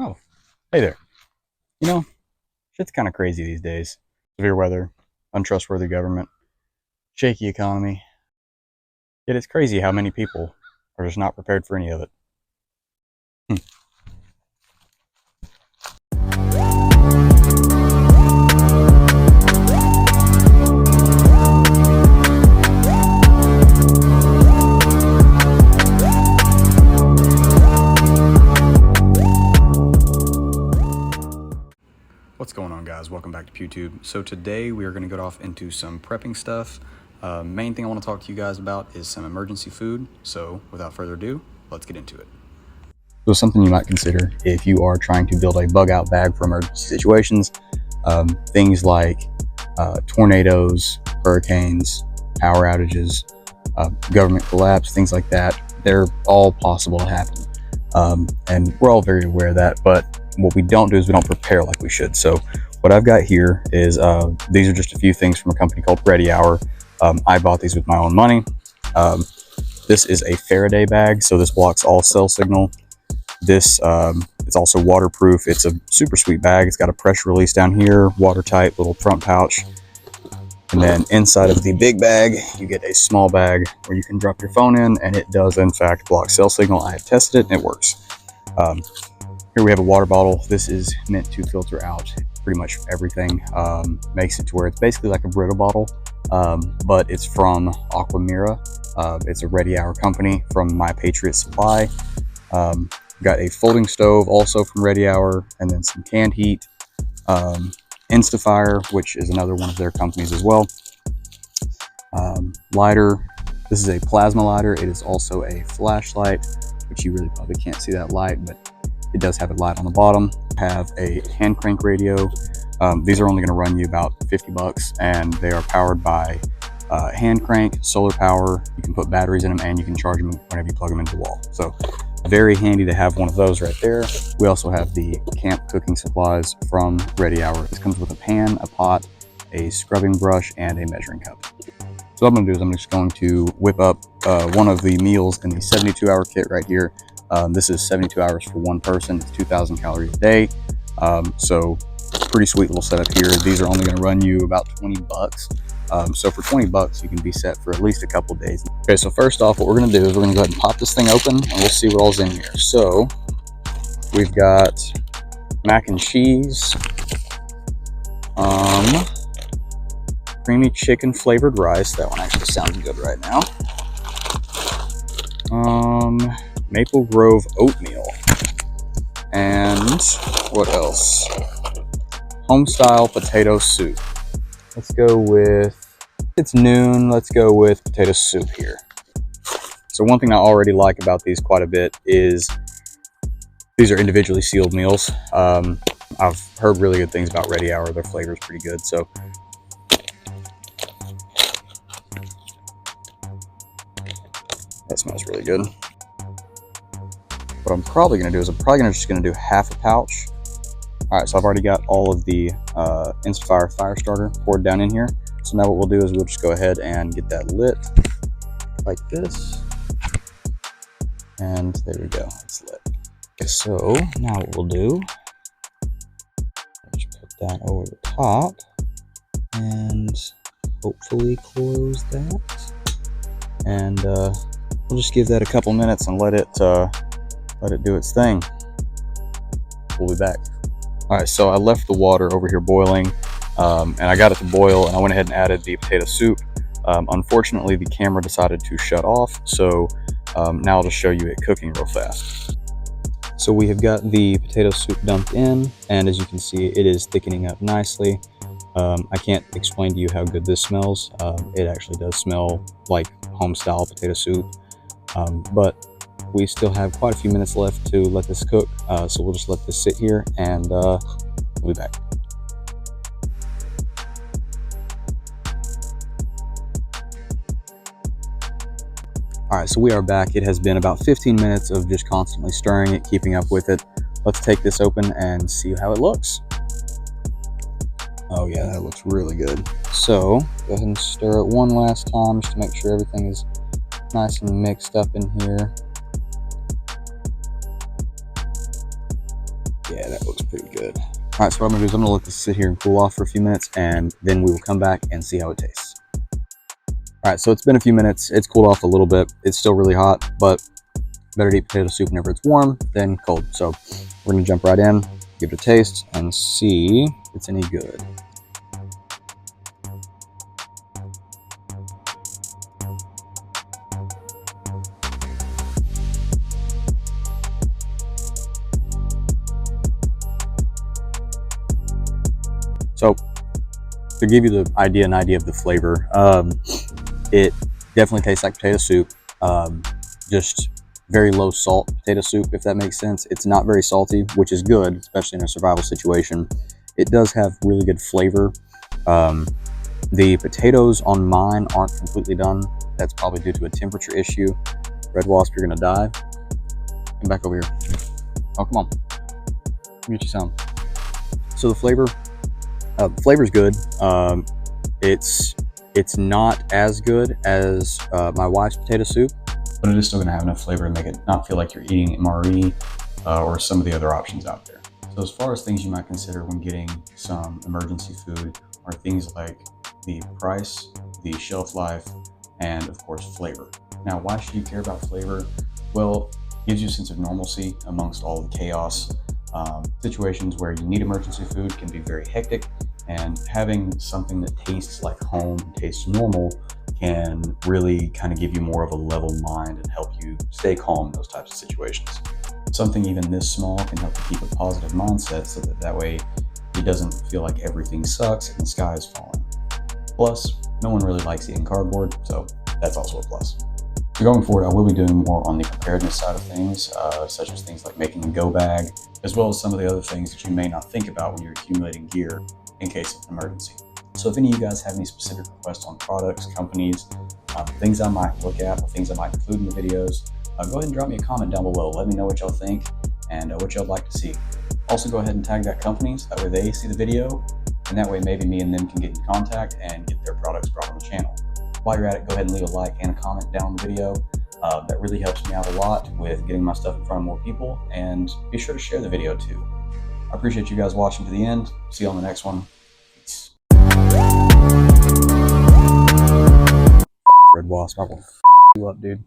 Oh, hey there. You know, shit's kind of crazy these days. Severe weather, untrustworthy government, shaky economy. Yet it's crazy how many people are just not prepared for any of it. Hmm. What's going on, guys? Welcome back to PewTube. So today we are going to get off into some prepping stuff. Main thing I want to talk to you guys about is some emergency food. So without further ado, let's get into it. So something you might consider if you are trying to build a bug out bag for emergency situations, things like tornadoes, hurricanes, power outages, government collapse, things like that, they're all possible to happen. And we're all very aware of that, but what we don't do is we don't prepare like we should. So what I've got here is, these are just a few things from a company called Ready Hour. I bought these with my own money. This is a Faraday bag, so this blocks all cell signal. This it's also waterproof. It's a super sweet bag. It's got a pressure release down here, watertight little front pouch. And then inside of the big bag, you get a small bag where you can drop your phone in, and it does in fact block cell signal. I have tested it and it works. Here we have a water bottle. This is meant to filter out pretty much everything. Makes it to where it's basically like a Brita bottle, but it's from Aquamira. It's a Ready Hour company from My Patriot Supply. Got a folding stove also from Ready Hour, and then some canned heat. Instafire, which is another one of their companies as well. Lighter. This is a plasma lighter. It is also a flashlight, which you really probably can't see that light, but it does have a light on the bottom. Have a hand crank radio. These are only going to run you about 50 bucks, and they are powered by hand crank, solar power. You can put batteries in them, and you can charge them whenever you plug them into the wall. So very handy to have one of those right there. We also have the camp cooking supplies from Ready Hour. This comes with a pan, a pot, a scrubbing brush, and a measuring cup. So what I'm going to do is I'm just going to whip up one of the meals in the 72-hour kit right here. This is 72 hours for one person. It's 2,000 calories a day. So pretty sweet little setup here. These are only going to run you about 20 bucks. So for 20 bucks, you can be set for at least a couple days. Okay, so first off, what we're going to do is we're going to go ahead and pop this thing open, and we'll see what all's in here. So we've got mac and cheese, creamy chicken flavored rice. That one actually sounds good right now. Maple Grove oatmeal, and what else? Homestyle potato soup. Let's go with, it's noon, let's go with potato soup here. So one thing I already like about these quite a bit is these are individually sealed meals. I've heard really good things about Ready Hour. Their flavor is pretty good. So that smells really good. What I'm probably going to do is I'm probably just going to do half a pouch. All right, so I've already got all of the Instafire fire starter poured down in here. So now what we'll do is we'll just go ahead and get that lit like this. And there we go, it's lit. Okay, so now what we'll do, just put that over the top and hopefully close that. And we'll just give that a couple minutes and let it do its thing. We'll be back. All right, so I left the water over here boiling, and I got it to boil, and I went ahead and added the potato soup. Unfortunately, the camera decided to shut off, so now I'll just show you it cooking real fast. So we have got the potato soup dumped in, and as you can see, it is thickening up nicely. I can't explain to you how good this smells. It actually does smell like home-style potato soup, but we still have quite a few minutes left to let this cook, so we'll just let this sit here, and we'll be back. All right, so we are back. It has been about 15 minutes of just constantly stirring it, keeping up with it. Let's take this open and see how it looks. Oh yeah, that looks really good. So go ahead and stir it one last time just to make sure everything is nice and mixed up in here. Yeah, that looks pretty good. All right, so what I'm gonna do is I'm gonna let this sit here and cool off for a few minutes, and then we will come back and see how it tastes. All right, so it's been a few minutes. It's cooled off a little bit. It's still really hot, but better to eat potato soup whenever it's warm than cold. So we're gonna jump right in, give it a taste, and see if it's any good. So to give you an idea of the flavor, it definitely tastes like potato soup. Just very low salt potato soup, if that makes sense. It's not very salty, which is good, especially in a survival situation. It does have really good flavor. The potatoes on mine aren't completely done. That's probably due to a temperature issue. Red Wasp, you're gonna die. Come back over here. Oh, come on. Let me get you some. So the flavor's good. It's not as good as my wife's potato soup, but it is still gonna have enough flavor to make it not feel like you're eating MRE or some of the other options out there. So as far as things you might consider when getting some emergency food are things like the price, the shelf life, and of course flavor. Now, why should you care about flavor? Well, it gives you a sense of normalcy amongst all the chaos. Situations where you need emergency food can be very hectic, and having something that tastes like home, tastes normal, can really kind of give you more of a level mind and help you stay calm in those types of situations. Something even this small can help you keep a positive mindset so that way it doesn't feel like everything sucks and the sky is falling. Plus, no one really likes eating cardboard, so that's also a plus. So going forward, I will be doing more on the preparedness side of things, such as things like making a go bag, as well as some of the other things that you may not think about when you're accumulating gear in case of an emergency. So if any of you guys have any specific requests on products, companies, things I might look at, or things I might include in the videos, go ahead and drop me a comment down below. Let me know what y'all think and what y'all like to see. Also, go ahead and tag that company so that way they see the video, and that way maybe me and them can get in contact and get their products brought on the channel. While you're at it, go ahead and leave a like and a comment down the video. That really helps me out a lot with getting my stuff in front of more people, and be sure to share the video too. I appreciate you guys watching to the end. See you on the next one. Peace. Red Wasp, I will f you up, dude.